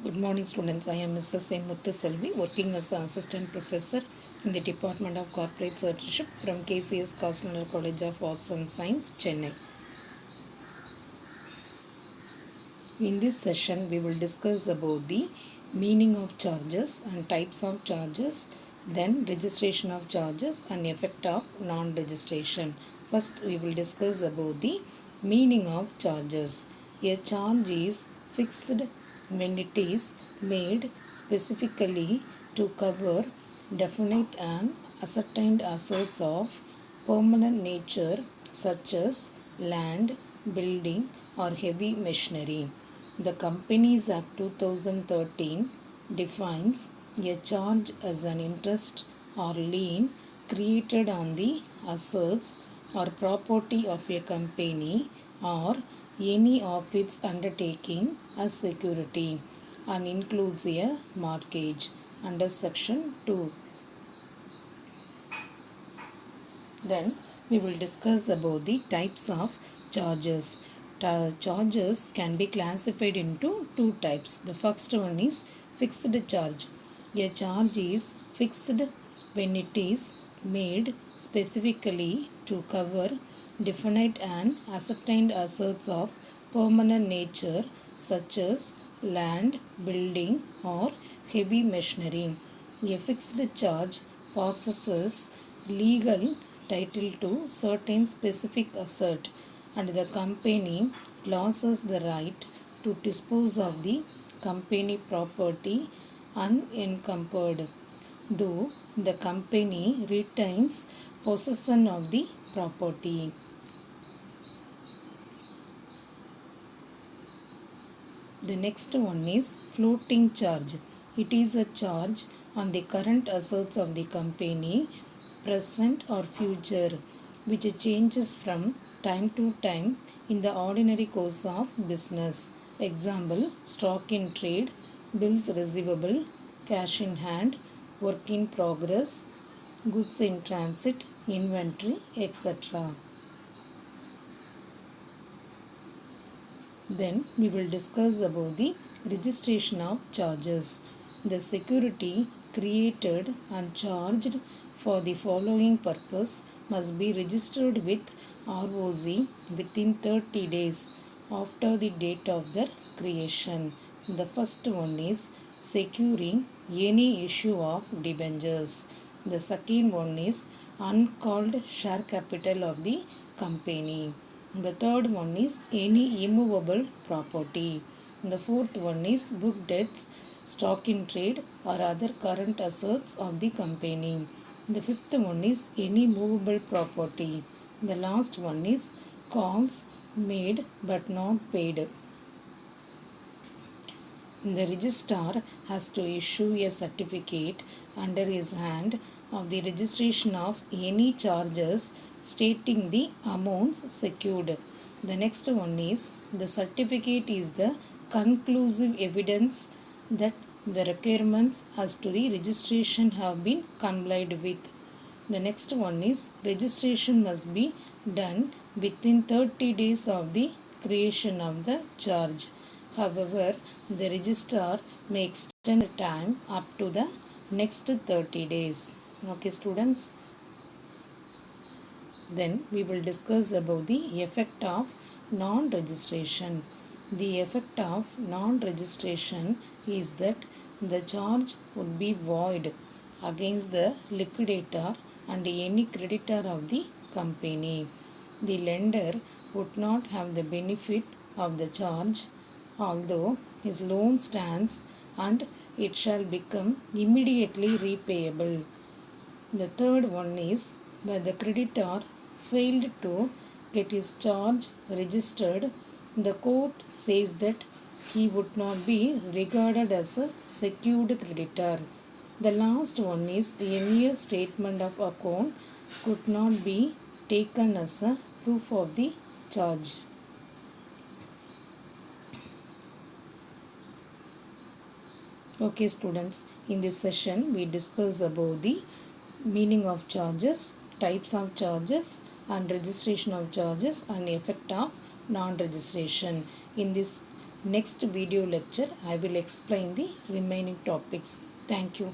Good morning, students. I am Mrs. M. Muthuselvi, working as an assistant professor in the Department of Corporate Stewardship from KCS Kostner College of Arts and Science, Chennai. In this session, we will discuss about the meaning of charges and types of charges, then registration of charges and effect of non-registration. First, we will discuss about the meaning of charges. A charge is fixed when it is made specifically to cover definite and ascertained assets of permanent nature such as land, building or heavy machinery. The Companies Act 2013 defines a charge as an interest or lien created on the assets or property of a company or any of its undertaking as security and includes a mortgage under section 2. Then we will discuss about the types of charges. Charges can be classified into two types. The first one is fixed charge. A charge is fixed when it is made specifically to cover definite and ascertained assets of permanent nature such as land, building or heavy machinery. A fixed charge possesses legal title to certain specific asset and the company loses the right to dispose of the company property unencumbered, though the company retains possession of the property. The next one is floating charge. It is a charge on the current assets of the company, present or future, which changes from time to time in the ordinary course of business. Example, stock in trade, bills receivable, cash in hand, work in progress, goods in transit, inventory, etc. Then we will discuss about the registration of charges. The security created and charged for the following purpose must be registered with ROC within 30 days after the date of their creation. The first one is securing any issue of debentures. The second one is uncalled share capital of the company. The third one is any immovable property. The fourth one is book debts, stock in trade or other current assets of the company. The fifth one is any movable property. The last one is calls made but not paid. The registrar has to issue a certificate under his hand of the registration of any charges stating the amounts secured. The next one is the certificate is the conclusive evidence that the requirements as to the registration have been complied with. The next one is registration must be done within 30 days of the creation of the charge. However, the registrar may extend the time up to the next 30 days. Okay, students. Then we will discuss about the effect of non-registration. The effect of non-registration is that the charge would be void against the liquidator and any creditor of the company. The lender would not have the benefit of the charge, although his loan stands and it shall become immediately repayable. The third one is where the creditor failed to get his charge registered, the court says that he would not be regarded as a secured creditor. The last one is a mere statement of account could not be taken as a proof of the charge. Okay, students, in this session we discuss about the meaning of charges, types of charges and registration of charges and effect of non-registration. In this Next video lecture I will explain the remaining topics. Thank you.